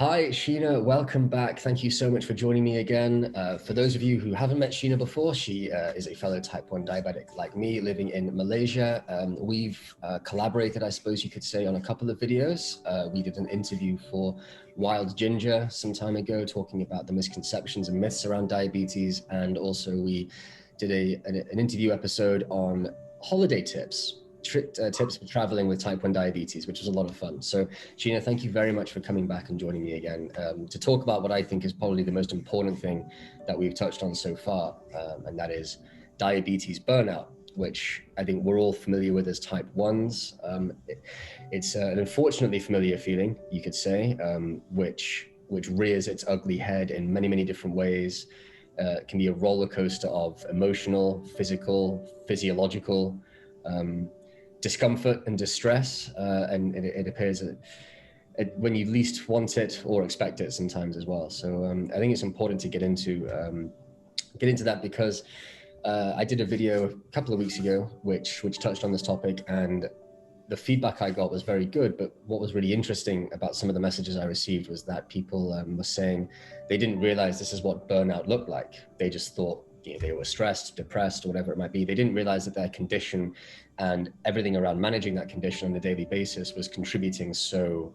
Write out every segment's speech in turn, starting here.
Hi, Sheena. Welcome back. Thank you so much for joining me again. For those of you who haven't met Sheena before, she is a fellow type 1 diabetic like me living in Malaysia. We've collaborated, I suppose you could say, on a couple of videos. We did an interview for Wild Ginger some time ago, talking about the misconceptions and myths around diabetes. And also we did an interview episode on holiday tips. Tips for traveling with type 1 diabetes, which was a lot of fun. So Sheena, thank you very much for coming back and joining me again to talk about what I think is probably the most important thing that we've touched on so far, and that is diabetes burnout, which I think we're all familiar with as type 1s. It's an unfortunately familiar feeling, you could say, which rears its ugly head in many, many different ways. It can be a roller coaster of emotional, physical, physiological, discomfort and distress, and it appears when you least want it or expect it sometimes as well. So I think it's important to get into that because I did a video a couple of weeks ago which touched on this topic, and the feedback I got was very good. But what was really interesting about some of the messages I received was that people were saying they didn't realize this is what burnout looked like. They just thought, you know, they were stressed, depressed, or whatever it might be. They didn't realize that their condition and everything around managing that condition on a daily basis was contributing so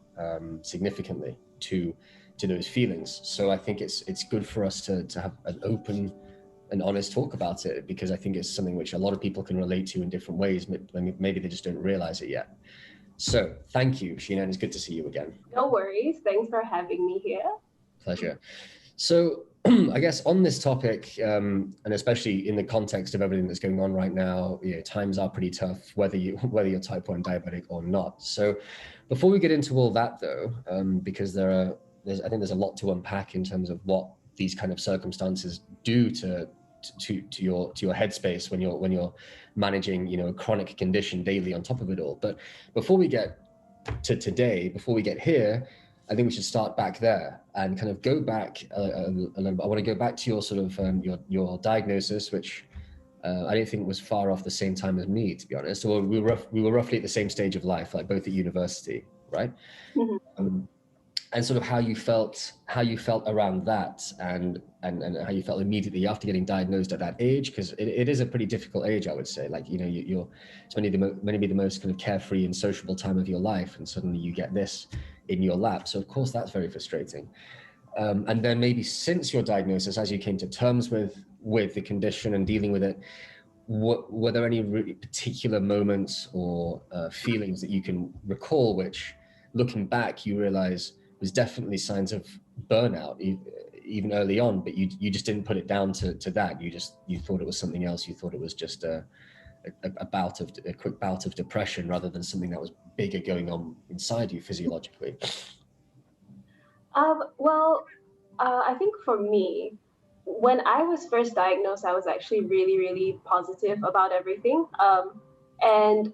significantly to those feelings. So I think it's good for us to have an open and honest talk about it, because I think it's something which a lot of people can relate to in different ways. Maybe they just don't realize it yet. So thank you, Sheena, and it's good to see you again. No worries. Thanks for having me here. Pleasure. So I guess on this topic, and especially in the context of everything that's going on right now, you know, times are pretty tough, whether you're type 1 diabetic or not. So before we get into all that though, because I think there's a lot to unpack in terms of what these kind of circumstances do to your headspace when you're managing, you know, a chronic condition daily on top of it all. But before we get to today, before we get here, I think we should start back there and kind of go back a little bit. I want to go back to your sort of your diagnosis, which I don't think was far off the same time as me, to be honest. So we were roughly at the same stage of life, like both at university, right? Mm-hmm. And sort of how you felt around that, and how you felt immediately after getting diagnosed at that age, because it is a pretty difficult age, I would say. Like, you know, it's maybe the most kind of carefree and sociable time of your life, and suddenly you get this in your lap. So of course that's very frustrating. And then maybe since your diagnosis, as you came to terms with the condition and dealing with it, were there any really particular moments or feelings that you can recall which, looking back, you realize was definitely signs of burnout, even early on, but you just didn't put it down to that. You thought it was something else. You thought it was just a quick bout of depression, rather than something that was bigger going on inside you physiologically. I think for me, when I was first diagnosed, I was actually really, really positive about everything. And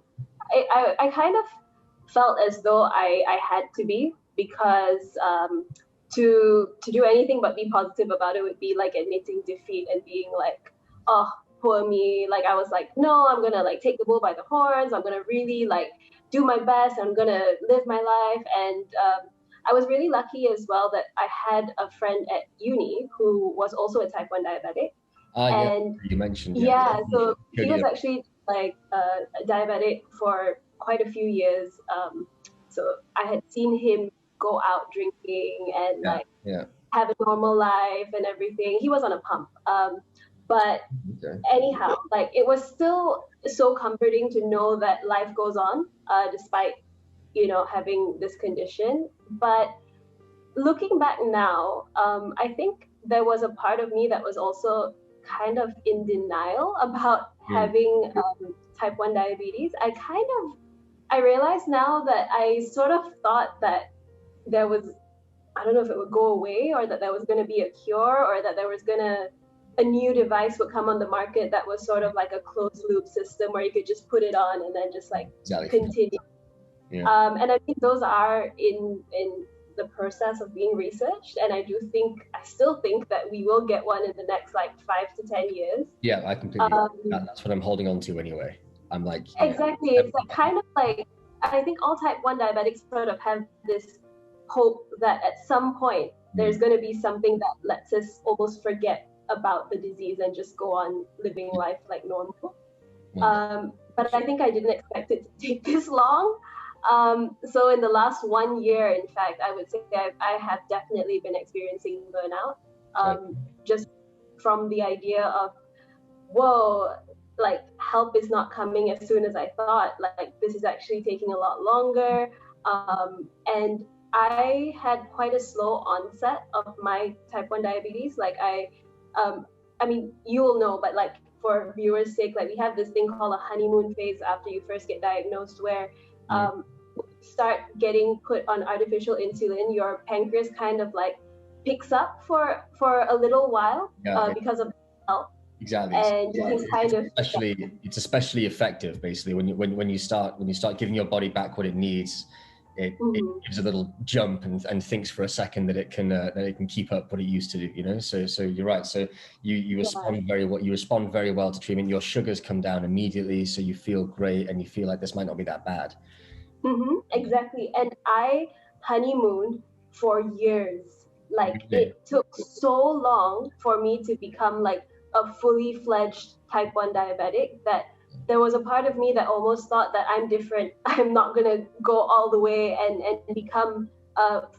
I kind of felt as though I had to be, because to do anything but be positive about it would be like admitting defeat and being like, oh, poor me. Like, I was like, no, I'm gonna like take the bull by the horns. I'm gonna really like do my best. I'm gonna live my life. And I was really lucky as well that I had a friend at uni who was also a type 1 diabetic. And you mentioned. Yeah, so he was actually like a diabetic for quite a few years. So I had seen him go out drinking and have a normal life and everything. He was on a pump. But anyhow, like, it was still so comforting to know that life goes on, despite, you know, having this condition. But looking back now, I think there was a part of me that was also kind of in denial about having type 1 diabetes. I realize now that I sort of thought that there was, I don't know if it would go away, or that there was going to be a cure, or that there was a new device would come on the market that was sort of like a closed loop system where you could just put it on and then just like continue. Yeah. And I think those are in the process of being researched, and I still think that we will get one in the next like 5 to 10 years. Yeah, I completely that's what I'm holding on to anyway. I'm like, exactly. It's like kind of like, I think all type 1 diabetics sort of have this hope that at some point there's going to be something that lets us almost forget about the disease and just go on living life like normal. But I think I didn't expect it to take this long. So in the last 1 year, in fact, I would say I have definitely been experiencing burnout, just from the idea of, whoa, like help is not coming as soon as I thought. Like this is actually taking a lot longer. And I had quite a slow onset of my type 1 diabetes. Like I mean, you'll know, but like for viewers' sake, like we have this thing called a honeymoon phase after you first get diagnosed, where start getting put on artificial insulin, your pancreas kind of like picks up for a little while because of health. Exactly. And you can kind of it's especially effective basically when you start giving your body back what it needs. It gives a little jump and thinks for a second that it can keep up what it used to do, you know. So you're right. So you respond very well. You respond very well to treatment. Your sugars come down immediately, so you feel great and you feel like this might not be that bad. Exactly. And I honeymooned for years. Like it took so long for me to become like a fully fledged type 1 diabetic that there was a part of me that almost thought that I'm different. I'm not going to go all the way and become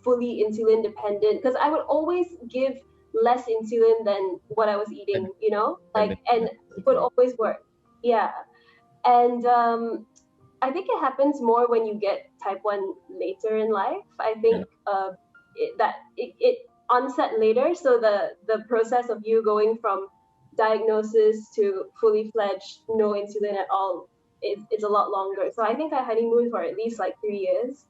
fully insulin dependent, because I would always give less insulin than what I was eating, you know, like, and it would always work. Yeah. And I think it happens more when you get type 1 later in life. I think it onset later. So the process of you going from diagnosis to fully fledged no insulin at all is a lot longer. So I think I honeymooned for at least like 3 years.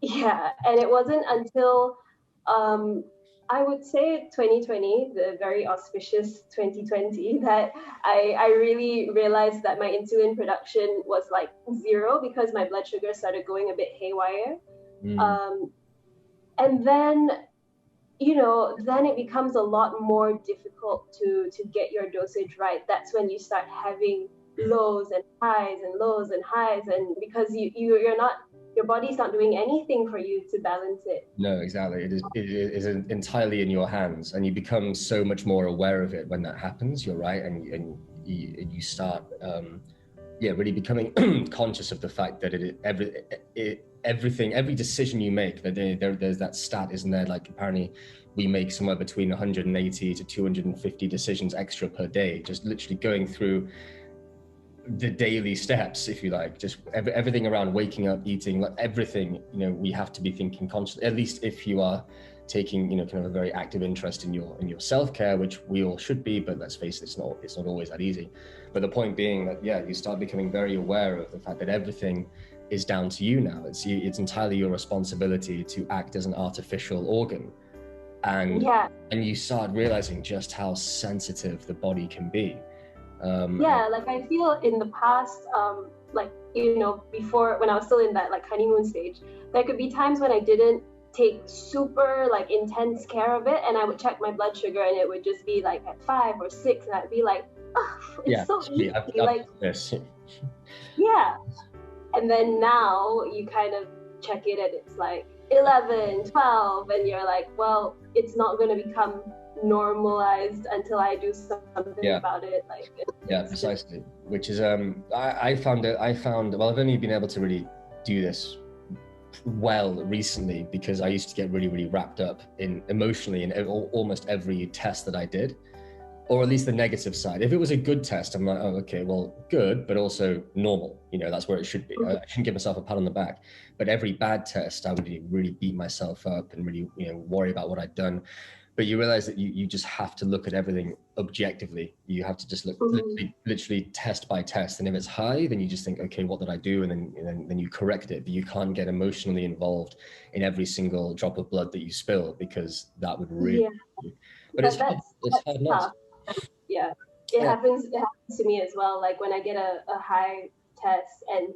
Yeah, and it wasn't until I would say 2020, the very auspicious 2020, that I really realized that my insulin production was like zero because my blood sugar started going a bit haywire. And then, you know, then it becomes a lot more difficult to get your dosage right. That's when you start having lows and highs and lows and highs, and because you're not, your body's not doing anything for you to balance it. No, exactly. It is entirely in your hands, and you become so much more aware of it when that happens. You're right, and you start really becoming conscious of the fact that every decision you make, that there's that stat, isn't there? Like apparently we make somewhere between 180 to 250 decisions extra per day, just literally going through the daily steps, if you like, just everything around waking up, eating, like everything, you know, we have to be thinking consciously, at least if you are taking, you know, kind of a very active interest in your self-care, which we all should be, but let's face it, it's not always that easy. But the point being that, you start becoming very aware of the fact that everything is down to you now. It's entirely your responsibility to act as an artificial organ. And you start realizing just how sensitive the body can be. Like I feel in the past, like, you know, before, when I was still in that like honeymoon stage, there could be times when I didn't take super like intense care of it, and I would check my blood sugar and it would just be like at 5 or 6, and I'd be like, oh, it's so easy. Like this. And then now you kind of check it and it's like 11, 12, and you're like, well, it's not going to become normalized until I do something about it. Like precisely. Which is I found well, I've only been able to really do this well recently, because I used to get really wrapped up in emotionally in almost every test that I did, or at least the negative side. If it was a good test, I'm like, oh, okay, well, good, but also normal, you know, that's where it should be. I shouldn't give myself a pat on the back. But every bad test, I would really beat myself up and really, you know, worry about what I'd done. But you realize that you just have to look at everything objectively. You have to just look literally test by test. And if it's high, then you just think, okay, what did I do? And then you correct it. But you can't get emotionally involved in every single drop of blood that you spill, because that would really. But it's hard not. It happens to me as well. Like when I get a high test, and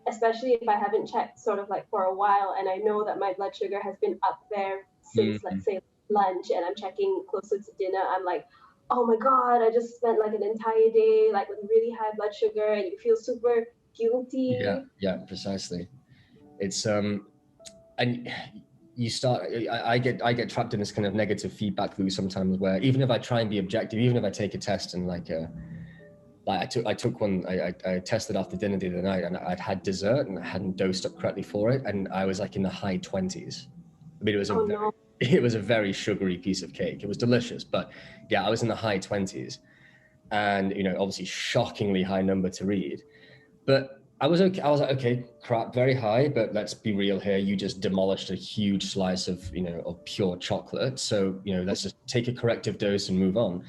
especially if I haven't checked sort of like for a while, and I know that my blood sugar has been up there since let's say lunch, and I'm checking closer to dinner, I'm like, oh my god, I just spent like an entire day like with really high blood sugar, and you feel super guilty. Yeah, precisely. It's and you start, I get trapped in this kind of negative feedback loop sometimes, where even if I try and be objective, even if I take a test and like I took one, I tested after dinner the other night, and I'd had dessert and I hadn't dosed up correctly for it, and I was like in the high 20s. I mean, it was a very sugary piece of cake. It was delicious, but yeah, I was in the high 20s, and obviously shockingly high number to read. But I was okay. I was like, okay, crap, very high, but let's be real here. You just demolished a huge slice of of pure chocolate. So let's just take a corrective dose and move on.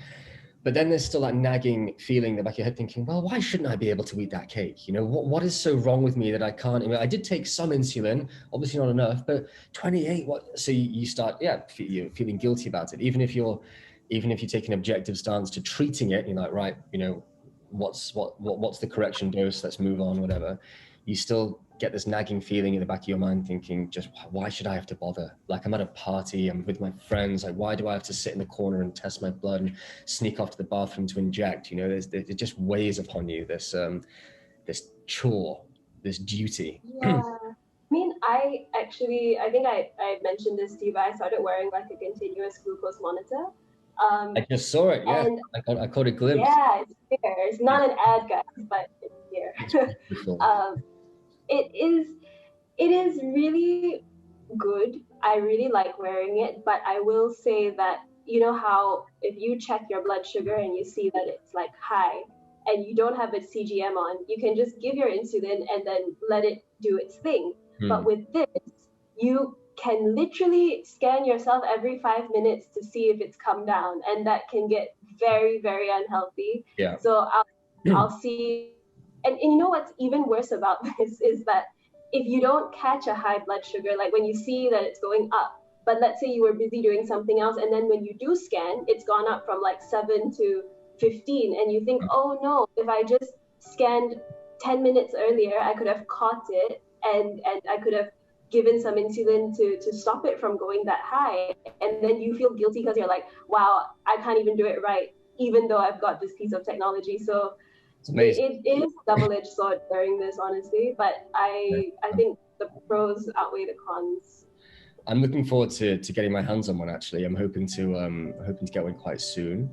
But then there's still that nagging feeling in the back of your head thinking, well, why shouldn't I be able to eat that cake? What is so wrong with me that I can't? I did take some insulin, obviously not enough, but 28, what? So you start, you're feeling guilty about it. Even if you take an objective stance to treating it, you're like, right, what's the correction dose? Let's move on, whatever. You still get this nagging feeling in the back of your mind thinking, just why should I have to bother? Like, I'm at a party, I'm with my friends, like why do I have to sit in the corner and test my blood and sneak off to the bathroom to inject? It just weighs upon you, this chore, this duty. Yeah. I mean, I think I mentioned this to you, but I started wearing like a continuous glucose monitor. I just saw it, yeah. I caught a glimpse. Yeah, it's here. It's not an ad, guys, but it's here. It is really good. I really like wearing it, but I will say that, how if you check your blood sugar and you see that it's like high and you don't have a CGM on, you can just give your insulin and then let it do its thing. But with this, you can literally scan yourself every 5 minutes to see if it's come down, and that can get very, very unhealthy. Yeah. So I'll see, and what's even worse about this is that if you don't catch a high blood sugar, like when you see that it's going up, but let's say you were busy doing something else, and then when you do scan, it's gone up from like 7 to 15, and you think, oh no, if I just scanned 10 minutes earlier, I could have caught it, and I could have given some insulin to stop it from going that high. And then you feel guilty because you're like, wow, I can't even do it right, even though I've got this piece of technology. So it's amazing. It is a double-edged sword wearing this, honestly, but I think the pros outweigh the cons. I'm looking forward to getting my hands on one. Actually, I'm hoping to get one quite soon.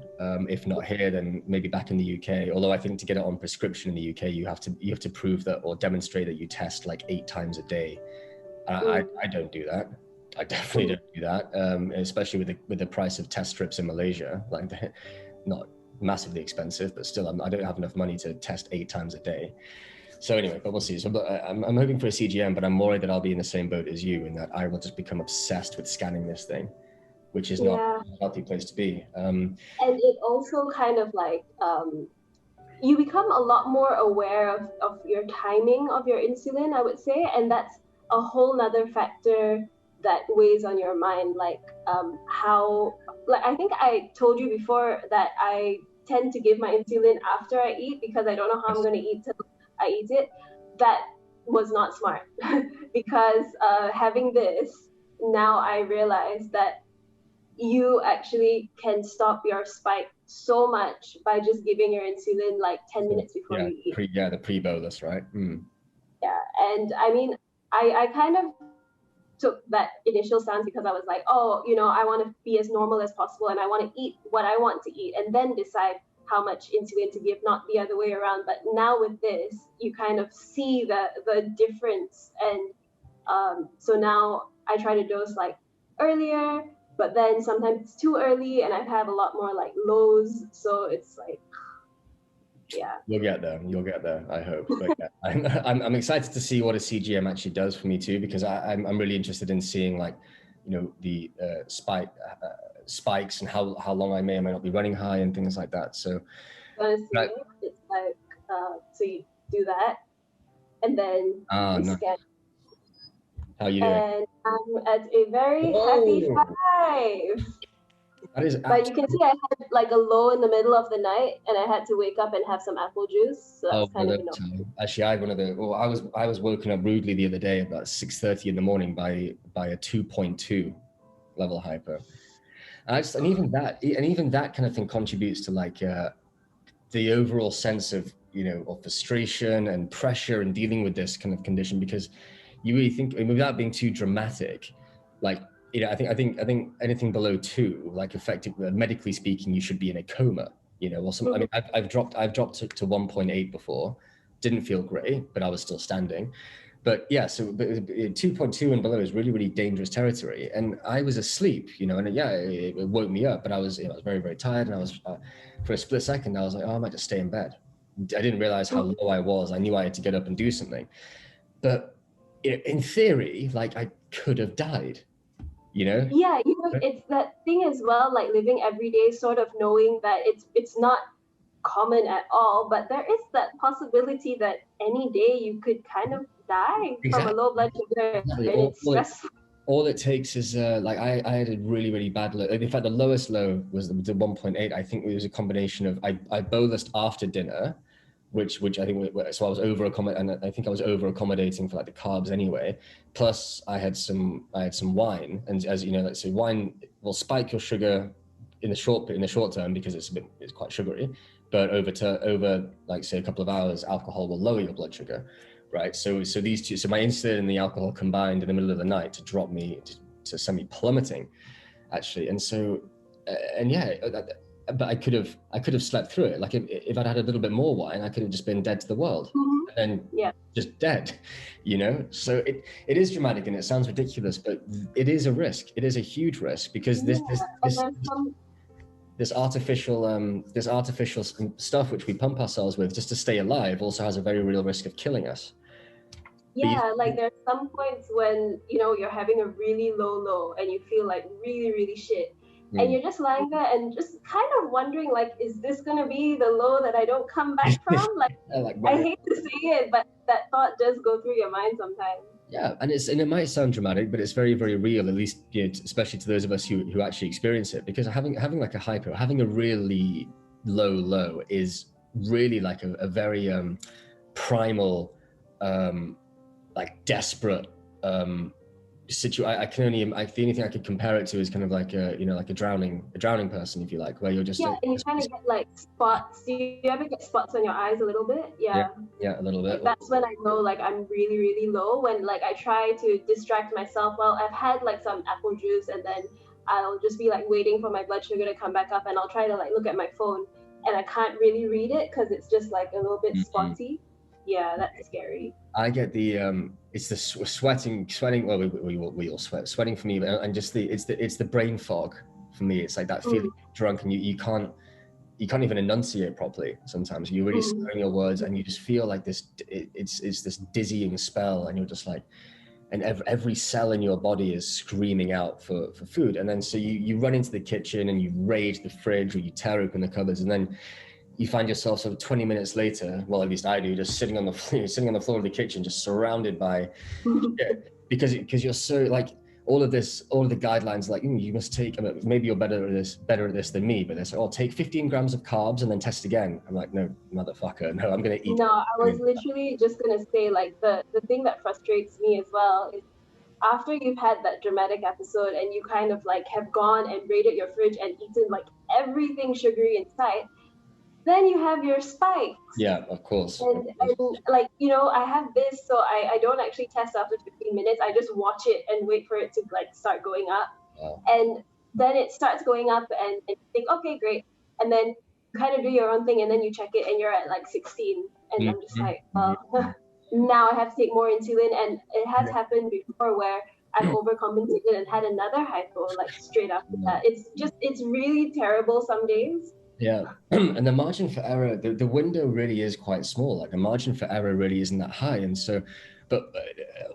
If not here, then maybe back in the UK. Although I think to get it on prescription in the UK, you have to prove that or demonstrate that you test like 8 times a day. I don't do that. I definitely don't do that. Especially with the price of test strips in Malaysia, like not massively expensive, but still, I don't have enough money to test 8 times a day. So anyway, but we'll see. So I'm hoping for a CGM, but I'm worried that I'll be in the same boat as you, in that I will just become obsessed with scanning this thing, which is not a healthy place to be. And it also kind of like, you become a lot more aware of your timing of your insulin, I would say, and that's a whole nother factor that weighs on your mind, like I think I told you before that I tend to give my insulin after I eat because I don't know how I'm going to eat till I eat it. That was not smart because having this, now I realize that you actually can stop your spike so much by just giving your insulin like 10 minutes before you eat. The pre-bolus, right? Yeah, and I mean, I kind of took that initial stance because I was like, oh, I want to be as normal as possible and I want to eat what I want to eat and then decide how much insulin to give, not the other way around. But now with this, you kind of see the difference. And so now I try to dose like earlier, but then sometimes it's too early and I have a lot more like lows. So it's like, yeah. You'll get there, I hope. But yeah, I'm excited to see what a CGM actually does for me too, because I'm really interested in seeing like, the spikes and how long I may or may not be running high and things like that. So honestly, it's like, so you do that and then you scan. How you doing? And I'm at a very happy 5. That is but you can see I had like a low in the middle of the night and I had to wake up and have some apple juice. So that's kind of, Actually, I was woken up rudely the other day about 6:30 in the morning by a 2.2 level hyper. And even that kind of thing contributes to like the overall sense of of frustration and pressure and dealing with this kind of condition, because you really think, I mean, without being too dramatic, like, you know, I think anything below 2, like effectively, medically speaking, you should be in a coma, you know, or some, I mean, I've dropped to 1.8 before, didn't feel great, but I was still standing. But yeah, so 2.2 and below is really, really dangerous territory. And I was asleep, you know, and yeah, it woke me up, but I was, you know, I was very, very tired. And I was, for a split second, I was like, oh, I might just stay in bed. I didn't realize how low I was. I knew I had to get up and do something. But in theory, like, I could have died, you know? Yeah, you know, it's that thing as well, like living every day, sort of knowing that it's not common at all, but there is that possibility that any day you could kind of die from a low blood sugar. Exactly. And it's stressful. All it takes is like I had a really, really bad low. In fact, the lowest low was the 1.8. I think it was a combination of I bolused after dinner, which I think, so I was over accommodating, and I think I was over accommodating for like the carbs anyway. Plus I had some wine, and as you know, let's say wine will spike your sugar in the short term because it's quite sugary, but over like say a couple of hours, alcohol will lower your blood sugar. Right, so these two, so my insulin and the alcohol combined in the middle of the night to drop me to semi plummeting, actually, and so, and yeah, but I could have slept through it. Like if I'd had a little bit more wine, I could have just been dead to the world, and just dead, you know. So it is dramatic and it sounds ridiculous, but it is a risk. It is a huge risk because this artificial stuff which we pump ourselves with just to stay alive also has a very real risk of killing us. Yeah, like there's some points when, you know, you're having a really low and you feel like really, really shit. And you're just lying there and just kind of wondering, like, is this going to be the low that I don't come back from? Like, I hate to say it, but that thought does go through your mind sometimes. Yeah, and it might sound dramatic, but it's very, very real, at least, you know, especially to those of us who actually experience it, because having like a hypo, having a really low is really like a very primal, like desperate situation. I can only, the only thing I could compare it to is kind of like a drowning person, if you like, where you're just and you kind of get like spots. Do you ever get spots on your eyes a little bit? Yeah, a little bit. Like, that's when I know like I'm really, really low, when like I try to distract myself. Well, I've had like some apple juice, and then I'll just be like waiting for my blood sugar to come back up, and I'll try to like look at my phone, and I can't really read it because it's just like a little bit spotty. Yeah, that's scary. I get the it's the sweating. Well, we all sweat. Sweating for me, and just it's the brain fog for me. It's like that feeling drunk, and you can't even enunciate properly. Sometimes you're really slurring your words, and you just feel like this. It's this dizzying spell, and you're just like, and every cell in your body is screaming out for food. And then so you run into the kitchen and you raid the fridge, or you tear open the cupboards, and then you find yourself sort of 20 minutes later, well, at least I do, just sitting on the floor of the kitchen, just surrounded by shit, because you're so like all of the guidelines, like you must take, maybe you're better at this than me, but they're like, take 15 grams of carbs and then test again. I'm like, no, motherfucker, no, I'm gonna eat. No, I was literally just gonna say, like, the thing that frustrates me as well is after you've had that dramatic episode and you kind of like have gone and raided your fridge and eaten like everything sugary in sight, then you have your spikes. Yeah, of course. And like, you know, I have this, so I don't actually test after 15 minutes. I just watch it and wait for it to like start going up. Wow. And then it starts going up and you think, okay, great. And then you kind of do your own thing, and then you check it and you're at like 16. And I'm just like, well, now I have to take more insulin. And it has happened before where I've overcompensated and had another hypo like straight after that. It's really terrible some days. Yeah, and the margin for error, the window really is quite small. Like the margin for error really isn't that high, and so, but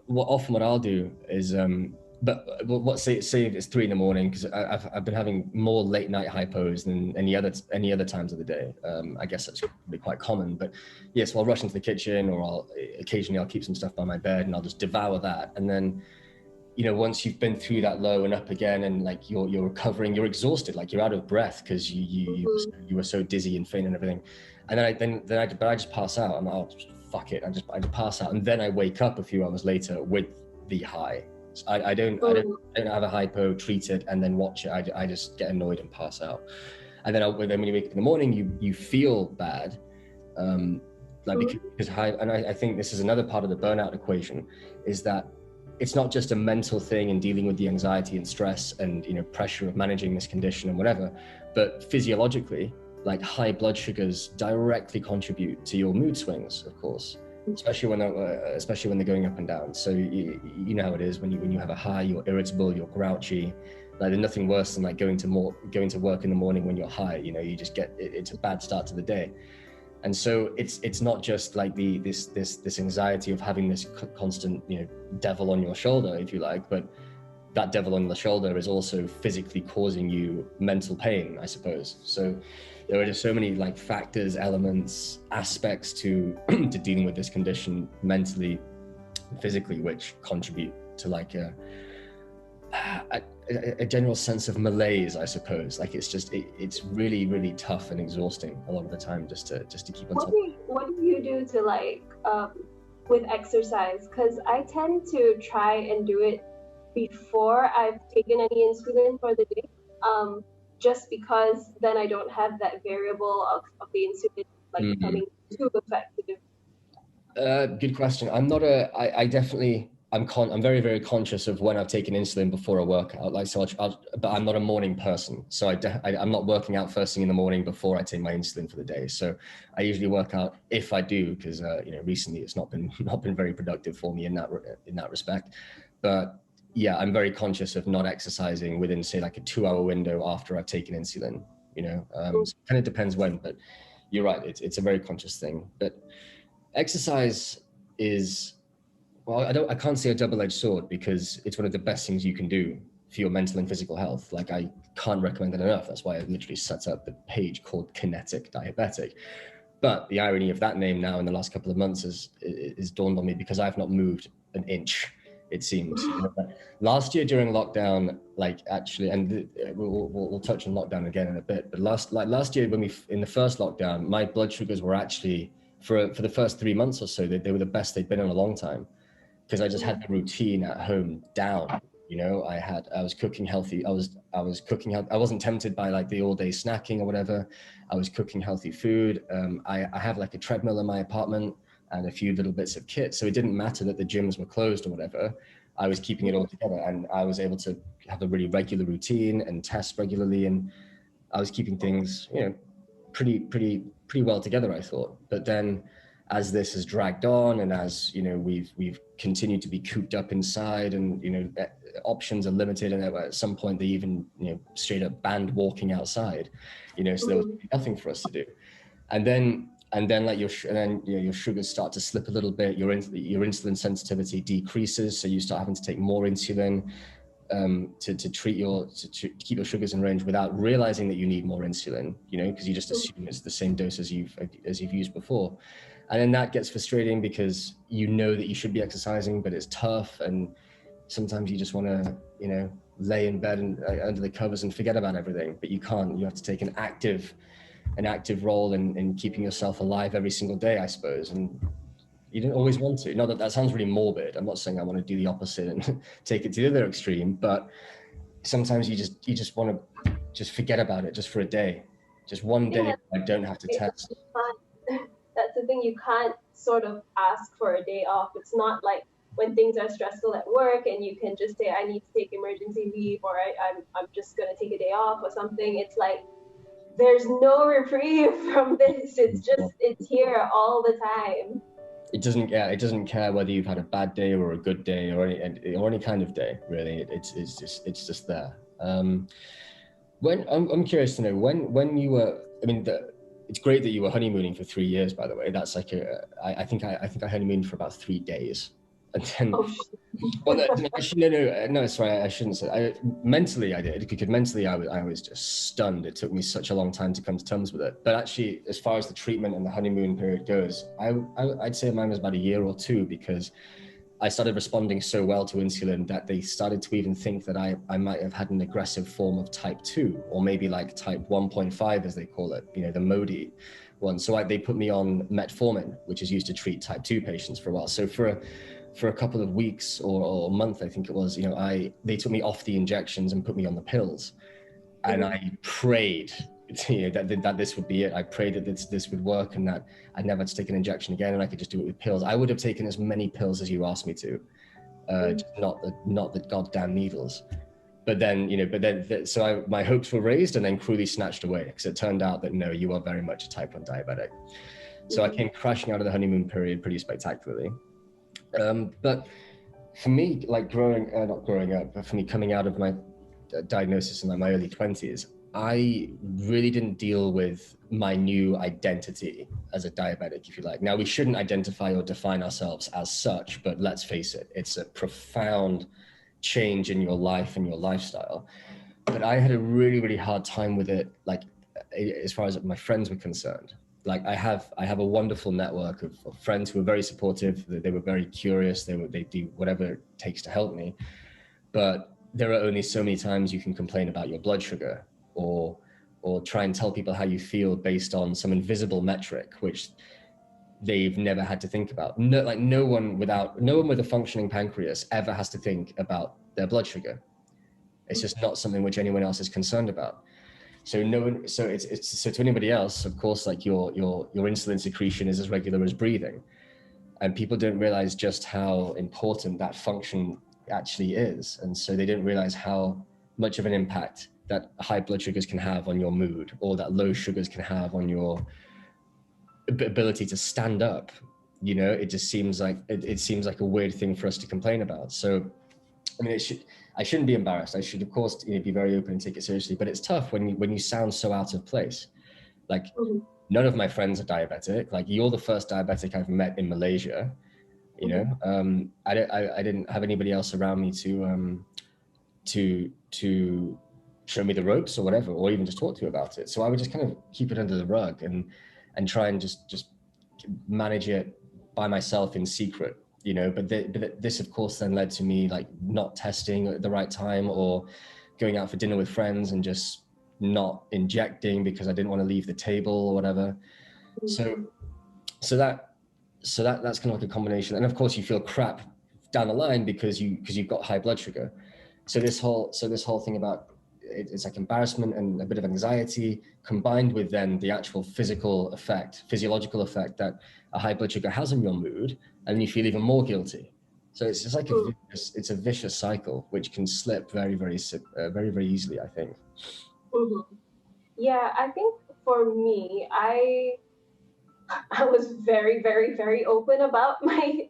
what I'll do is, say if it's 3 a.m, because I've been having more late night hypos than any other times of the day. I guess that's probably quite common. But yes, I'll rush into the kitchen, or I'll occasionally keep some stuff by my bed, and I'll just devour that, and then, you know, once you've been through that low and up again, and like you're recovering, you're exhausted, like you're out of breath because you were so dizzy and faint and everything, and then I just pass out. I'm like, oh, fuck it, I just pass out, and then I wake up a few hours later with the high. So I don't have a hypo, treat it, and then watch it. I just get annoyed and pass out, and then when you wake up in the morning, you feel bad, like because high. And I think this is another part of the burnout equation, is that it's not just a mental thing and dealing with the anxiety and stress and, you know, pressure of managing this condition and whatever, but physiologically, like high blood sugars directly contribute to your mood swings, of course, especially when they're going up and down. So you know how it is when you have a high, you're irritable, you're grouchy. Like, there's nothing worse than like going to work in the morning when you're high. You know, you just get it's a bad start to the day. And so it's not just like this anxiety of having this constant, you know, devil on your shoulder, if you like, but that devil on the shoulder is also physically causing you mental pain, I suppose. So there are just so many like factors, elements, aspects to dealing with this condition mentally, physically, which contribute to like a general sense of malaise, I suppose. Like it's really, really tough and exhausting a lot of the time just to keep on top. What do you do to like with exercise? Because I tend to try and do it before I've taken any insulin for the day, just because then I don't have that variable of the insulin like becoming too effective. Good question. I'm very, very conscious of when I've taken insulin before a workout. Like, so but I'm not a morning person. So I'm not working out first thing in the morning before I take my insulin for the day. So I usually work out if I do, because you know, recently it's not been very productive for me in that respect. But yeah, I'm very conscious of not exercising within, say, like a 2-hour window after I've taken insulin. You know, so it kind of depends when, but you're right. It's a very conscious thing. But exercise is, well, I can't say a double-edged sword, because it's one of the best things you can do for your mental and physical health. Like, I can't recommend it enough. That's why I literally set up the page called Kinetic Diabetic. But the irony of that name now in the last couple of months is dawned on me, because I've not moved an inch, it seems. Last year during lockdown, like, actually, and we'll touch on lockdown again in a bit, but last year when in the first lockdown, my blood sugars were actually, for the first 3 months or so, they were the best they'd been in a long time, because I just had the routine at home down. You know, I was cooking healthy. I was cooking healthy. I wasn't tempted by like the all day snacking or whatever. I was cooking healthy food. I have like a treadmill in my apartment and a few little bits of kit. So it didn't matter that the gyms were closed or whatever. I was keeping it all together, and I was able to have a really regular routine and test regularly. And I was keeping things, you know, pretty well together, I thought. But then as this has dragged on, and as, you know, we've continued to be cooped up inside, and, you know, options are limited, and at some point they even, you know, straight up banned walking outside, you know, so there was nothing for us to do. And then like your sugars start to slip a little bit, your insulin sensitivity decreases, so you start having to take more insulin to keep your sugars in range, without realizing that you need more insulin, you know, because you just assume it's the same dose as you've used before. And then that gets frustrating, because you know that you should be exercising, but it's tough, and sometimes you just want to, you know, lay in bed and under the covers and forget about everything, but you can't. You have to take an active role in keeping yourself alive every single day, I suppose. And you don't always want to. Not that sounds really morbid. I'm not saying I want to do the opposite and take it to the other extreme, but sometimes you just want to just forget about it just for a day, just one day. I don't have to test. That's the thing, you can't sort of ask for a day off. It's not like when things are stressful at work and you can just say, I need to take emergency leave, or I'm just going to take a day off or something. It's like, there's no reprieve from this. It's here all the time. It doesn't care whether you've had a bad day or a good day or any kind of day, really. It's just there. When I'm curious to know when you were, I mean, it's great that you were honeymooning for 3 years, by the way. That's like I think I honeymooned for about 3 days. And then, no, sorry, I shouldn't say. Mentally, I did, because mentally I was just stunned. It took me such a long time to come to terms with it. But actually, as far as the treatment and the honeymoon period goes, I'd say mine was about 1 year or 2, because I started responding so well to insulin that they started to even think that I might have had an aggressive form of type 2, or maybe like type 1.5, as they call it, you know, the MODY one. So they put me on metformin, which is used to treat type 2 patients for a while. So for a couple of weeks or a month, I think it was, you know, they took me off the injections and put me on the pills. And I prayed, you know, that this would be it. I prayed that this would work, and that I never had to take an injection again, and I could just do it with pills. I would have taken as many pills as you asked me to, just not the goddamn needles. But then, so my hopes were raised and then cruelly snatched away, because it turned out that no, you are very much a type 1 diabetic. So I came crashing out of the honeymoon period pretty spectacularly. But for me, like not growing up, but for me coming out of my diagnosis in like my early 20s, I really didn't deal with my new identity as a diabetic, if you like. Now, we shouldn't identify or define ourselves as such, but let's face it, it's a profound change in your life and your lifestyle. But I had a really, really hard time with it, like as far as my friends were concerned. Like I have a wonderful network of friends who are very supportive. They were very curious. They do whatever it takes to help me. But there are only so many times you can complain about your blood sugar or try and tell people how you feel based on some invisible metric, which they've never had to think about. No one with a functioning pancreas ever has to think about their blood sugar. It's just not something which anyone else is concerned about. So to anybody else, of course, like your insulin secretion is as regular as breathing, and people don't realize just how important that function actually is. And so they didn't realize how much of an impact that high blood sugars can have on your mood, or that low sugars can have on your ability to stand up. It just seems like it seems like a weird thing for us to complain about. So I mean, I shouldn't be embarrassed. I should, of course, be very open and take it seriously. But it's tough when you sound so out of place. Like, none of my friends are diabetic. Like, you're the first diabetic I've met in Malaysia. I didn't have anybody else around me to show me the ropes or whatever, or even just talk to you about it. So I would just kind of keep it under the rug and try and just manage it by myself in secret. But this of course then led to me like not testing at the right time, or going out for dinner with friends and just not injecting because I didn't want to leave the table or whatever. So that's kind of like a combination. And of course you feel crap down the line because you've got high blood sugar. So this whole thing about it's like embarrassment and a bit of anxiety, combined with then the actual physiological effect that a high blood sugar has on your mood, and then you feel even more guilty. So it's just like it's a vicious cycle which can slip very, very, very, very easily, I think. Yeah, I think for me, I was very, very, very open about my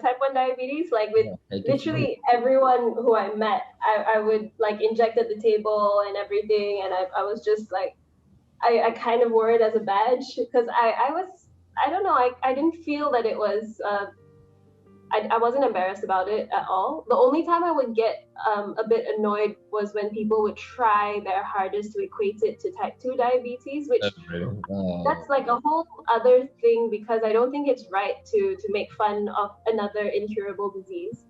type 1 diabetes. Like with literally everyone who I met, I would like inject at the table and everything. And I was just like, I kind of wore it as a badge because I don't know, I didn't feel that it was, I wasn't embarrassed about it at all. The only time I would get a bit annoyed was when people would try their hardest to equate it to type 2 diabetes, which that's like a whole other thing, because I don't think it's right to make fun of another incurable disease.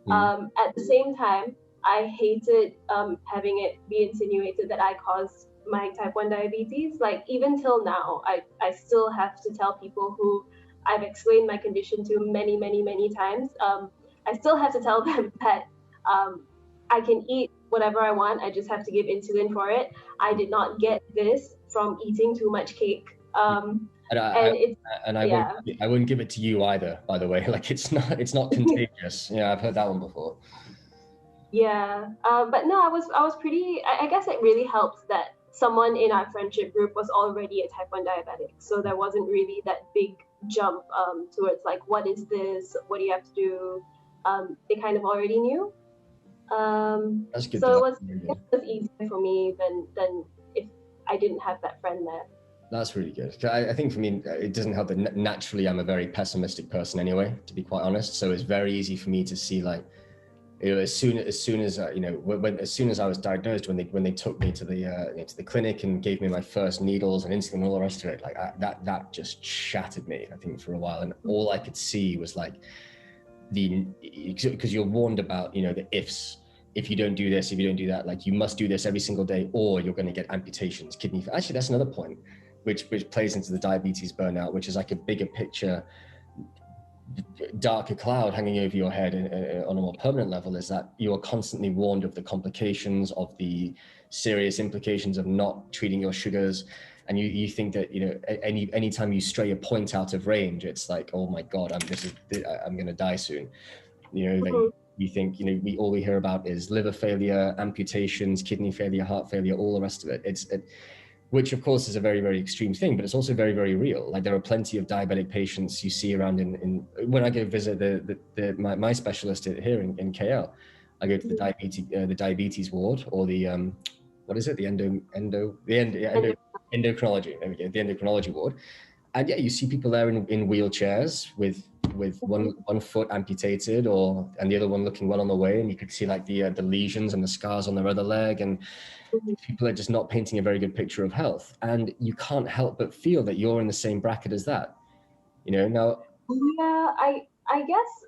At the same time, I hated having it be insinuated that I caused my type 1 diabetes. Like even till now, I still have to tell people who I've explained my condition to many, many, many times. I still have to tell them that I can eat whatever I want. I just have to give insulin for it. I did not get this from eating too much cake. I wouldn't give it to you either, by the way. Like it's not contagious. Yeah, I've heard that one before. Yeah, but no, I was pretty. I guess it really helps that someone in our friendship group was already a type 1 diabetic, so there wasn't really that big jump towards like, what is this? What do you have to do? They kind of already knew. That's good. So it was easier for me than if I didn't have that friend there. That's really good. I think for me, it doesn't help that naturally I'm a very pessimistic person anyway, to be quite honest. So it's very easy for me to see like, as soon as I was diagnosed, when they took me to the clinic and gave me my first needles and insulin and all the rest of it, like that just shattered me, I think, for a while. And all I could see was like because you're warned about, the ifs. If you don't do this, if you don't do that, like you must do this every single day, or you're going to get amputations, kidney. Actually, that's another point, which plays into the diabetes burnout, which is like a bigger picture, darker cloud hanging over your head on a more permanent level, is that you are constantly warned of the complications, of the serious implications of not treating your sugars. And you think that, anytime you stray a point out of range, it's like, oh my God, I'm going to die soon. Like we think, you know, all we hear about is liver failure, amputations, kidney failure, heart failure, all the rest of it. Which of course is a very, very extreme thing, but it's also very, very real. Like there are plenty of diabetic patients you see around in when I go visit my specialist here in KL, I go to the diabetes ward, or the what is it? The endocrinology. There we go, the endocrinology ward. And yeah, you see people there in wheelchairs with one foot amputated, and the other one looking well on the way, and you could see like the lesions and the scars on their other leg, and people are just not painting a very good picture of health. And you can't help but feel that you're in the same bracket as that, you know. Now, yeah, I guess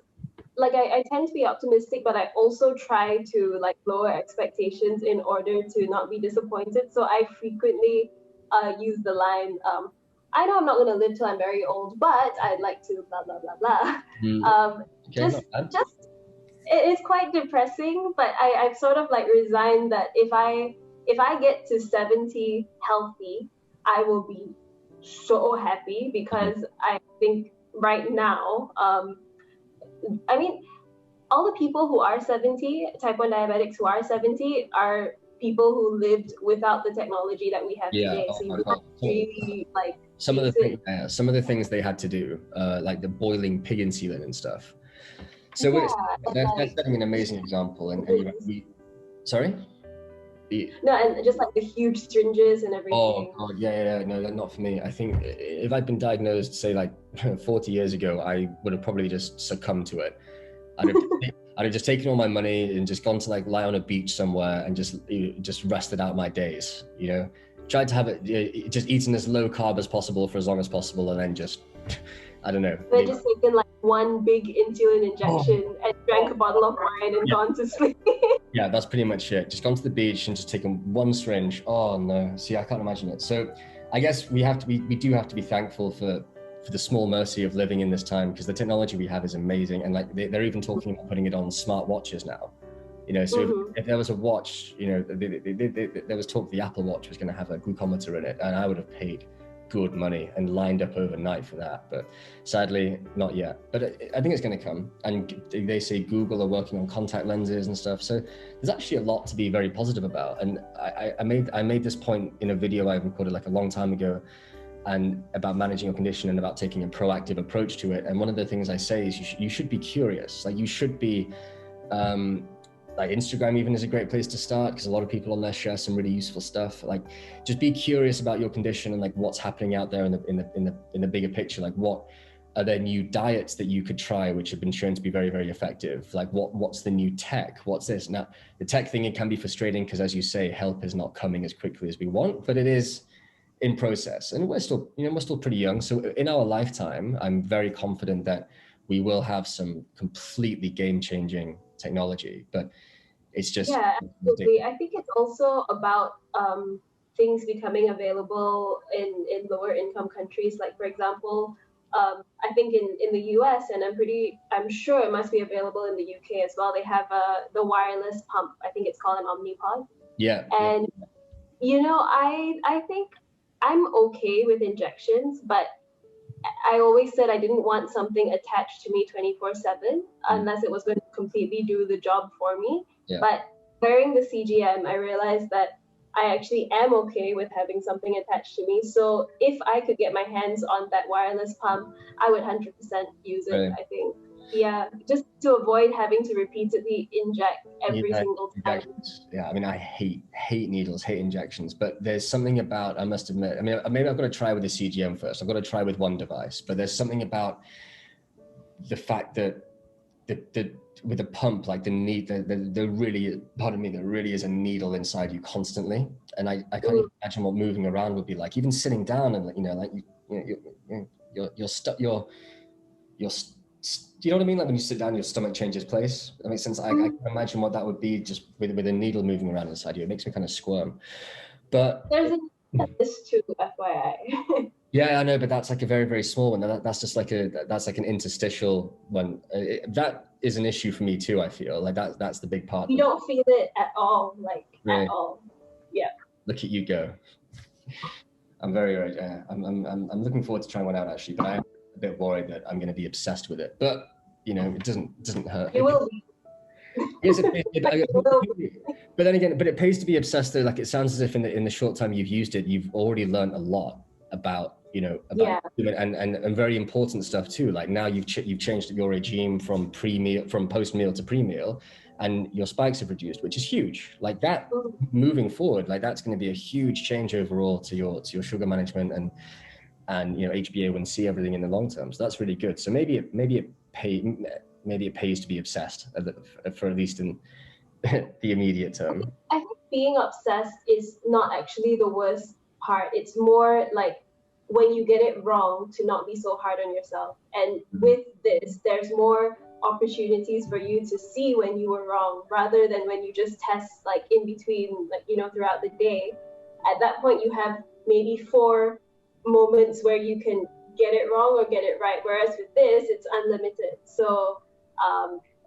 like I tend to be optimistic, but I also try to like lower expectations in order to not be disappointed. So I frequently use the line, I know I'm not going to live till I'm very old, but I'd like to blah, blah, blah, blah. Okay, just, it's quite depressing, but I've sort of like resigned that if I get to 70 healthy, I will be so happy, because I think right now, I mean, all the people who are 70, type 1 diabetics who are 70, are people who lived without the technology that we have today. Oh, so you have really like some of the things they had to do, like the boiling pig insulin and stuff. So that's setting an amazing example. And sorry? No, and just like the huge syringes and everything. Oh God, yeah, no, not for me. I think if I'd been diagnosed, say like 40 years ago, I would have probably just succumbed to it. I'd have just taken all my money and just gone to like lie on a beach somewhere and just rested out my days, you know. Tried to have it, just eating as low carb as possible for as long as possible, and then just, I don't know. They just taken like one big insulin injection and drank a bottle of wine and gone to sleep. Yeah, that's pretty much it. Just gone to the beach and just taken one syringe. Oh no, see, I can't imagine it. So I guess we do have to be thankful for the small mercy of living in this time, because the technology we have is amazing. And like they're even talking about putting it on smart watches now, you know. So if there was a watch, you know, there was talk the Apple Watch was going to have a glucometer in it, and I would have paid good money and lined up overnight for that, but sadly not yet. But I think it's going to come. And they say Google are working on contact lenses and stuff, so there's actually a lot to be very positive about. And I made this point in a video I recorded like a long time ago, and about managing your condition and about taking a proactive approach to it. And one of the things I say is you should be curious. Like you should be like Instagram even is a great place to start, because a lot of people on there share some really useful stuff. Like just be curious about your condition and like what's happening out there in the bigger picture. Like what are there new diets that you could try which have been shown to be very, very effective? Like what's the new tech? What's this? Now the tech thing, it can be frustrating because, as you say, help is not coming as quickly as we want, but it is in process, and we're still pretty young. So in our lifetime, I'm very confident that we will have some completely game-changing technology, but it's just absolutely. I think it's also about things becoming available in lower income countries. Like for example, I think in the US, and I'm sure it must be available in the UK as well, they have the wireless pump. I think it's called an Omnipod. And you know, I think I'm okay with injections, but I always said I didn't want something attached to me 24/7 unless it was going to completely do the job for me. But wearing the CGM, I realized that I actually am okay with having something attached to me. So if I could get my hands on that wireless pump, I would 100% use it, I think. Yeah, just to avoid having to repeatedly inject every single time. Yeah, I mean, I hate needles, hate injections, but there's something about, I must admit, I mean, maybe I've got to try with the CGM first. I've got to try with one device, but there's something about the fact that with a pump, like there really is a needle inside you constantly. And I can't even imagine what moving around would be like, even sitting down and, you know, like, you're stuck, do you know what I mean? Like when you sit down, your stomach changes place. That makes sense. I can imagine what that would be just with a needle moving around inside you. It makes me kind of squirm. But there's this too, FYI. Yeah, I know, but that's like a very, very small one. That's just like an interstitial one. That is an issue for me too. I feel like that's the big part. You don't feel it at all, like really? At all. Yeah. Look at you go. I'm very, I'm looking forward to trying one out actually, but I'm a bit worried that I'm going to be obsessed with it. But you know, it doesn't hurt. It will be. Yes, but then again, but it pays to be obsessed though. Like it sounds as if in the short time you've used it, you've already learned a lot about, you know, about and very important stuff too. Like now you've changed your regime from post-meal to pre-meal, and your spikes have reduced, which is huge. Like that, moving forward, like that's going to be a huge change overall to your sugar management and you know, HbA1c, everything in the long term. So that's really good. So maybe it pays to be obsessed for at least in the immediate term. I think being obsessed is not actually the worst part. It's more like when you get it wrong, to not be so hard on yourself. And with this, there's more opportunities for you to see when you were wrong, rather than when you just test like in between, like, you know, throughout the day. At that point, you have maybe 4 moments where you can get it wrong or get it right. Whereas with this, it's unlimited. So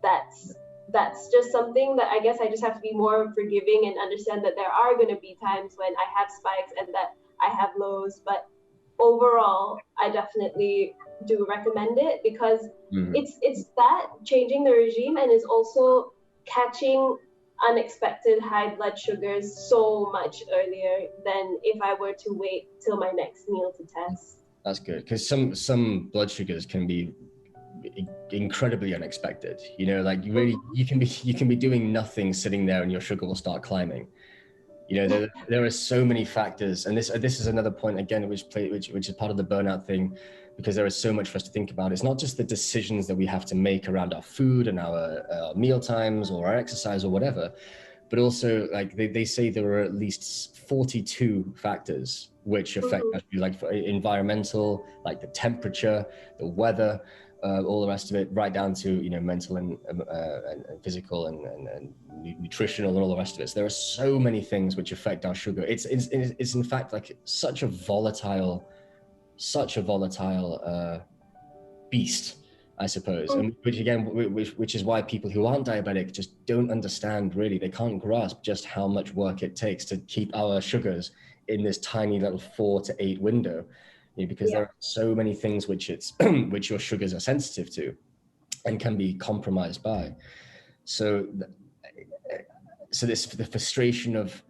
that's just something that I guess I just have to be more forgiving and understand that there are going to be times when I have spikes and that I have lows. But overall, I definitely do recommend it, because it's that changing the regime, and is also catching unexpected high blood sugars so much earlier than if I were to wait till my next meal to test. That's good, because some blood sugars can be incredibly unexpected. You know, like you can be doing nothing, sitting there, and your sugar will start climbing. You know, there are so many factors, and this is another point again, which is part of the burnout thing, because there is so much for us to think about. It's not just the decisions that we have to make around our food and our meal times or our exercise or whatever, but also like they say there are at least 42 factors which affect us, like environmental, like the temperature, the weather, all the rest of it, right down to, you know, mental and physical and nutritional and all the rest of it. So there are so many things which affect our sugar. It's in fact like such a volatile beast, I suppose, and which is why people who aren't diabetic just don't understand, really. They can't grasp just how much work it takes to keep our sugars in this tiny little 4 to 8 window, you know, because there are so many things which your sugars are sensitive to and can be compromised by. So the frustration of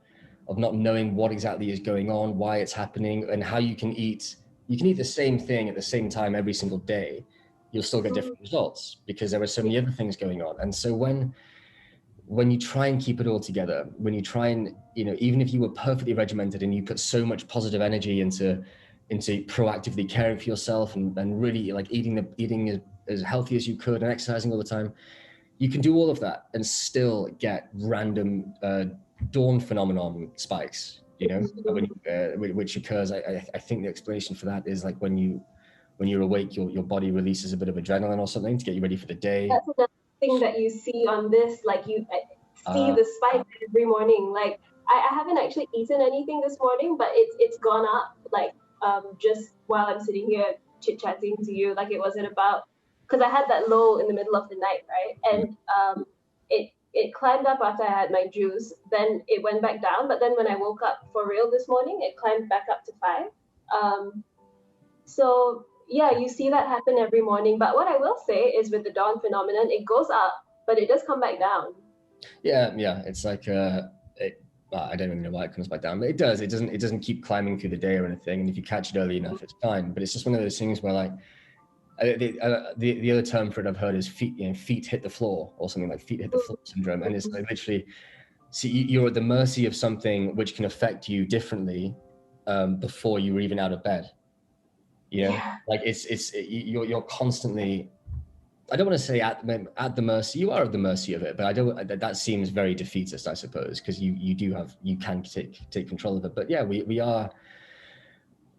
not knowing what exactly is going on, why it's happening, and how you can eat the same thing at the same time every single day, you'll still get different results, because there are so many other things going on. And so when you try and keep it all together, when you try and, you know, even if you were perfectly regimented and you put so much positive energy into proactively caring for yourself and really like eating as healthy as you could and exercising all the time, you can do all of that and still get random dawn phenomenon spikes, you know, which occurs. I think the explanation for that is like when you're awake, your body releases a bit of adrenaline or something to get you ready for the day. That's another thing that you see on this, like you see the spike every morning. Like I haven't actually eaten anything this morning, but it's gone up like just while I'm sitting here chit-chatting to you. Like it wasn't about, because I had that low in the middle of the night, right? And it climbed up after I had my juice, then it went back down. But then when I woke up for real this morning, it climbed back up to 5. So yeah, you see that happen every morning. But what I will say is with the dawn phenomenon, it goes up, but it does come back down. Yeah. It's like I don't even know why it comes back down, but it does. It doesn't keep climbing through the day or anything. And if you catch it early enough, it's fine. But it's just one of those things where like the other term for it I've heard is feet hit the floor, or something like feet hit the floor syndrome. And it's like literally, see, you're at the mercy of something which can affect you differently before you were even out of bed. You know, like you're constantly, I don't want to say at the mercy. You are at the mercy of it, but I don't. That seems very defeatist, I suppose, because you can take control of it. But yeah, we are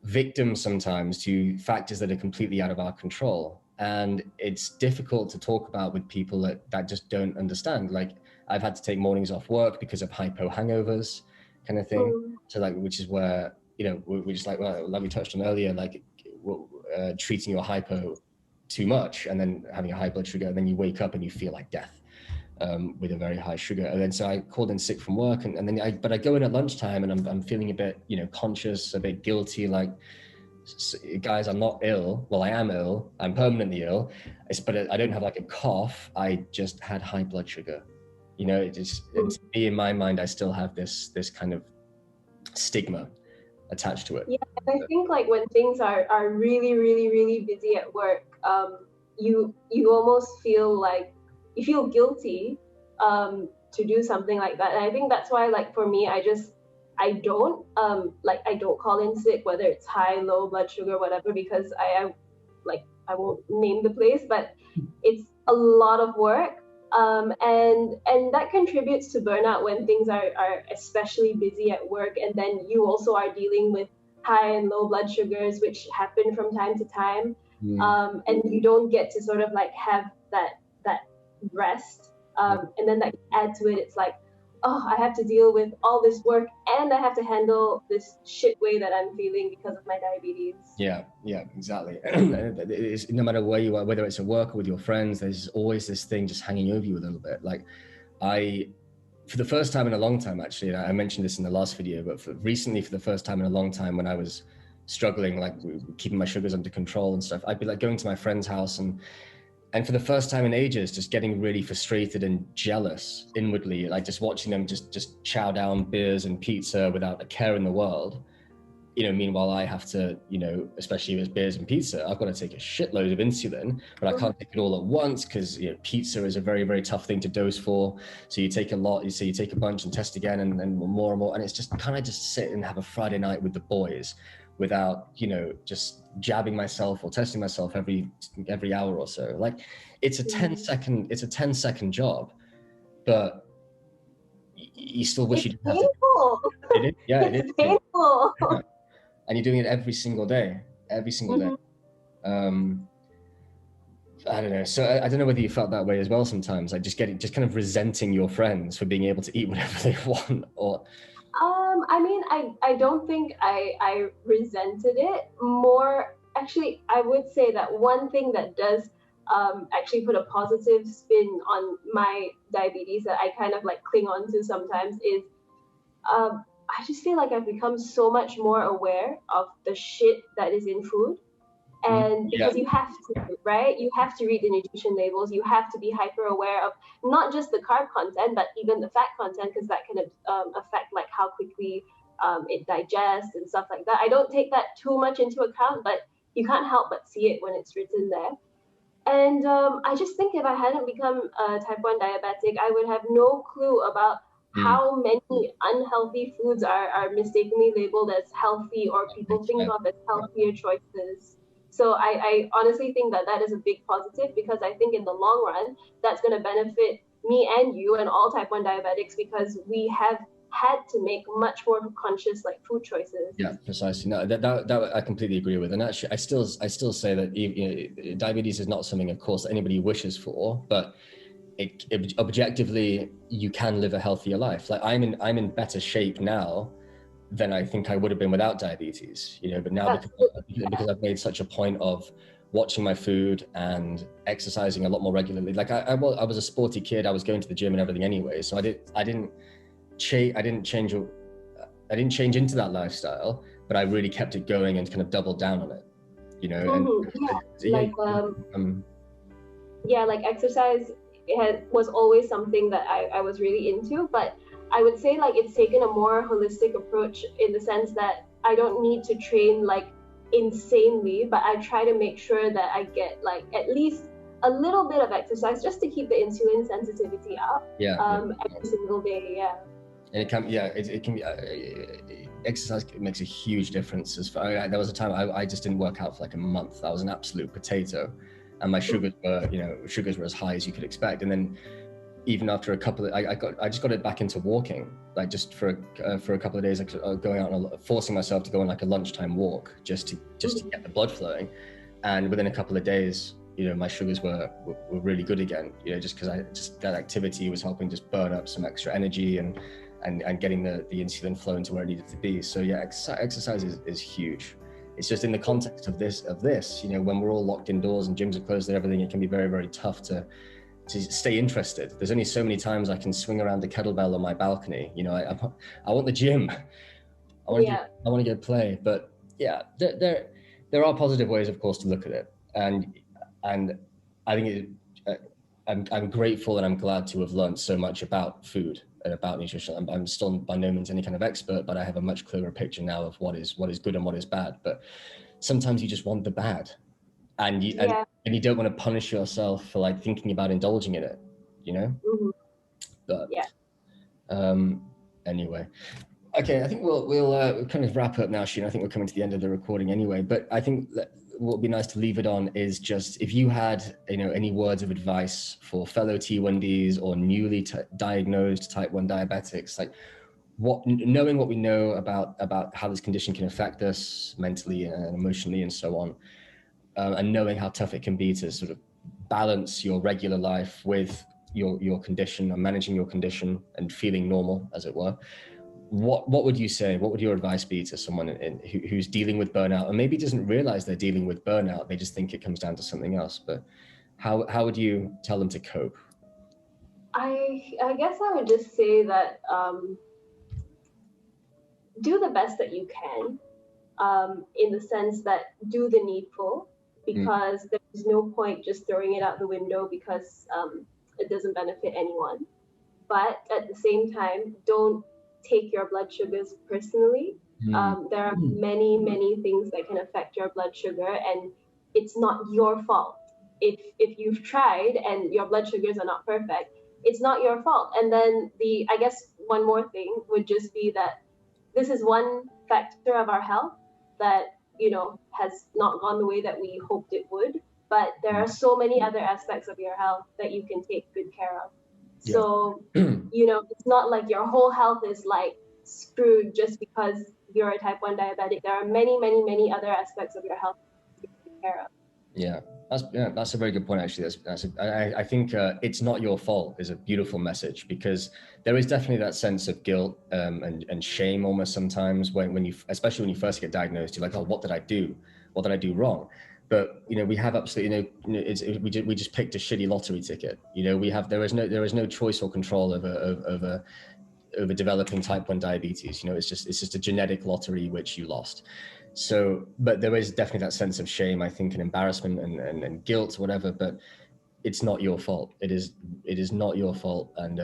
victims sometimes to factors that are completely out of our control, and it's difficult to talk about with people that just don't understand. Like I've had to take mornings off work because of hypo hangovers, kind of thing. So like, which is where, you know, we're just like, well, like we touched on earlier, like treating your hypo too much and then having a high blood sugar, and then you wake up and you feel like death with a very high sugar. And then so I called in sick from work, and then I go in at lunchtime and I'm feeling a bit, you know, conscious, a bit guilty, like, guys, I'm not ill. Well, I am ill. I'm permanently ill. But I don't have like a cough. I just had high blood sugar. You know, it's me, in my mind, I still have this kind of stigma attached to it. Yeah, I think like when things are really, really, really busy at work, you almost feel like you feel guilty to do something like that. And I think that's why, like, for me, I don't call in sick, whether it's high, low blood sugar, whatever, because I won't name the place, but it's a lot of work. And that contributes to burnout when things are especially busy at work, and then you also are dealing with high and low blood sugars, which happen from time to time, and you don't get to sort of like have that rest, and then that add to it, it's like, oh, I have to deal with all this work and I have to handle this shit way that I'm feeling because of my diabetes. Yeah, exactly. It's, no matter where you are, whether it's at work or with your friends, there's always this thing just hanging over you a little bit. Like for the first time in a long time, actually, I mentioned this in the last video, but recently, for the first time in a long time, when I was struggling, like keeping my sugars under control and stuff, I'd be like going to my friend's house and for the first time in ages, just getting really frustrated and jealous inwardly, like just watching them just chow down beers and pizza without a care in the world. You know, meanwhile, I have to, you know, especially with beers and pizza, I've got to take a shitload of insulin, but I can't take it all at once because, you know, pizza is a very, very tough thing to dose for. So you take a lot, you take a bunch and test again and more and more. And it's just kind of just sit and have a Friday night with the boys without, you know, just jabbing myself or testing myself every hour or so. Like it's a 10-second job, but you still wish you didn't have to. It is, yeah, it's painful. Yeah. And you're doing it every single day. I don't know. So I don't know whether you felt that way as well sometimes, like just kind of resenting your friends for being able to eat whatever they want, or. I mean, I don't think I resented it. More, actually, I would say that one thing that does actually put a positive spin on my diabetes that I kind of like cling on to sometimes is I just feel like I've become so much more aware of the shit that is in food. And because you have to, right? You have to read the nutrition labels. You have to be hyper aware of not just the carb content, but even the fat content, because that can affect like how quickly it digests and stuff like that. I don't take that too much into account, but you can't help but see it when it's written there. And I just think if I hadn't become a type 1 diabetic, I would have no clue about how many unhealthy foods are mistakenly labeled as healthy, or people think of as healthier choices. So I honestly think that is a big positive, because I think in the long run, that's going to benefit me and you and all type 1 diabetics, because we have had to make much more conscious like food choices. Yeah, precisely. No, that I completely agree with. And actually, I still say that, you know, diabetes is not something, of course, that anybody wishes for, but objectively, you can live a healthier life. Like I'm in better shape now than I think I would have been without diabetes, you know, but now because I've made such a point of watching my food and exercising a lot more regularly. Like I was a sporty kid. I was going to the gym and everything anyway. So I didn't change into that lifestyle, but I really kept it going and kind of doubled down on it, you know. Like exercise was always something that I was really into, but I would say like it's taken a more holistic approach in the sense that I don't need to train like insanely, but I try to make sure that I get like at least a little bit of exercise just to keep the insulin sensitivity up. Every single day. Yeah. And it can be exercise makes a huge difference. There was a time I just didn't work out for like a month. I was an absolute potato, and my sugars were as high as you could expect. And then even after a couple of, I just got it back into walking, like just for a couple of days, going out forcing myself to go on like a lunchtime walk just to get the blood flowing. And within a couple of days, you know, my sugars were really good again, you know, just because that activity was helping just burn up some extra energy and getting the insulin flowing to where it needed to be. So yeah, exercise is huge. It's just in the context of this, you know, when we're all locked indoors and gyms are closed and everything, it can be very, very tough to stay interested. There's only so many times I can swing around the kettlebell on my balcony. You know, I want the gym. I want to get play. But yeah, there are positive ways, of course, to look at it. And I think I'm grateful and I'm glad to have learned so much about food and about nutrition. I'm still by no means any kind of expert, but I have a much clearer picture now of what is good and what is bad. But sometimes you just want the bad, and you don't want to punish yourself for like thinking about indulging in it, you know. Mm-hmm. But yeah. Anyway, okay, I think we'll kind of wrap up now, Sheena. I think we're coming to the end of the recording anyway. But I think that what would be nice to leave it on is just if you had, any words of advice for fellow T1Ds or newly diagnosed type 1 diabetics, like knowing what we know about how this condition can affect us mentally and emotionally and so on, and knowing how tough it can be to sort of balance your regular life with your condition and managing your condition and feeling normal, as it were. What would you say? What would your advice be to someone who's dealing with burnout and maybe doesn't realize they're dealing with burnout? They just think it comes down to something else. But how would you tell them to cope? I guess I would just say that do the best that you can, in the sense that do the needful, because there's no point just throwing it out the window because it doesn't benefit anyone. But at the same time, don't take your blood sugars personally. There are many things that can affect your blood sugar, and it's not your fault. If you've tried and your blood sugars are not perfect, it's not your fault. And then I guess one more thing would just be that this is one factor of our health that, has not gone the way that we hoped it would. But there are so many other aspects of your health that you can take good care of. Yeah. So, it's not like your whole health is like screwed just because you're a type 1 diabetic. There are many other aspects of your health to take care of. Yeah, that's a very good point, actually. I think it's not your fault is a beautiful message, because there is definitely that sense of guilt and shame almost sometimes when you, especially when you first get diagnosed, you're like, oh, what did I do? What did I do wrong? But we have absolutely we just picked a shitty lottery ticket. There is no choice or control over developing type 1 diabetes. It's just a genetic lottery which you lost. So, but there is definitely that sense of shame, I think, and embarrassment and guilt, whatever. But it's not your fault. It is not your fault. And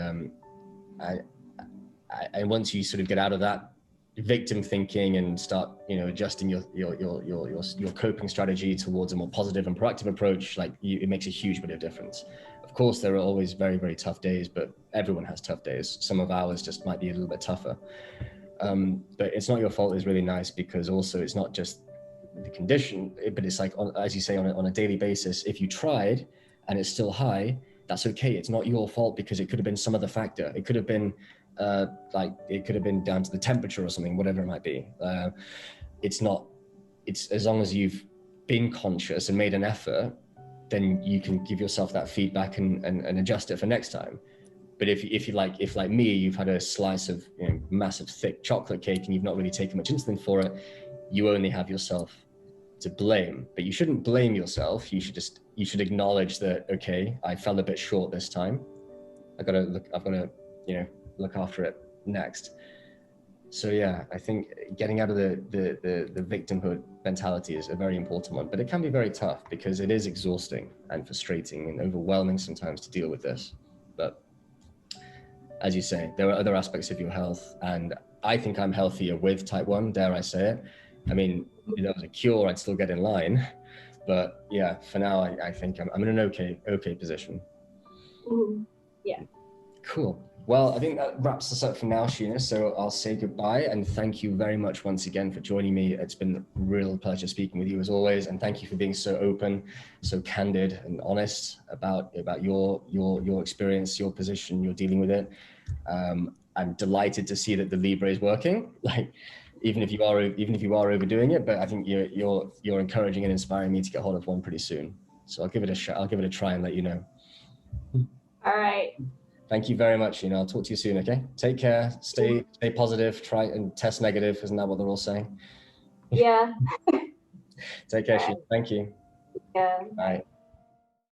and once you sort of get out of that victim thinking and start adjusting your coping strategy towards a more positive and proactive approach, it makes a huge bit of difference. Of course, there are always very, very tough days, but everyone has tough days. Some of ours just might be a little bit tougher, but it's not your fault is really nice, because also it's not just the condition, but it's like, as you say, on a daily basis, if you tried and it's still high, that's okay. It's not your fault, because it could have been some other factor. It could have been it could have been down to the temperature or something, whatever it might be. It's as long as you've been conscious and made an effort, then you can give yourself that feedback and adjust it for next time. But if like me, you've had a slice of massive thick chocolate cake and you've not really taken much insulin for it, you only have yourself to blame. But you shouldn't blame yourself. You should acknowledge that, okay, I fell a bit short this time. I've got to look after it next. So yeah, I think getting out of the victimhood mentality is a very important one, but it can be very tough because it is exhausting and frustrating and overwhelming sometimes to deal with this. But as you say, there are other aspects of your health, and I think I'm healthier with type 1, dare I say it. I mean, if there was a cure, I'd still get in line, but yeah, for now, I think I'm in an okay position. Yeah. Cool. Well, I think that wraps us up for now, Sheena. So I'll say goodbye and thank you very much once again for joining me. It's been a real pleasure speaking with you as always, and thank you for being so open, so candid and honest about your experience, your position, you're dealing with it. I'm delighted to see that the Libre is working. Even if you are overdoing it, but I think you're encouraging and inspiring me to get hold of one pretty soon. So I'll give it a shot. I'll give it a try and let you know. All right. Thank you very much. I'll talk to you soon. Okay. Take care. Stay positive. Try and test negative. Isn't that what they're all saying? Yeah. Take care. Right. Thank you. Yeah. Bye.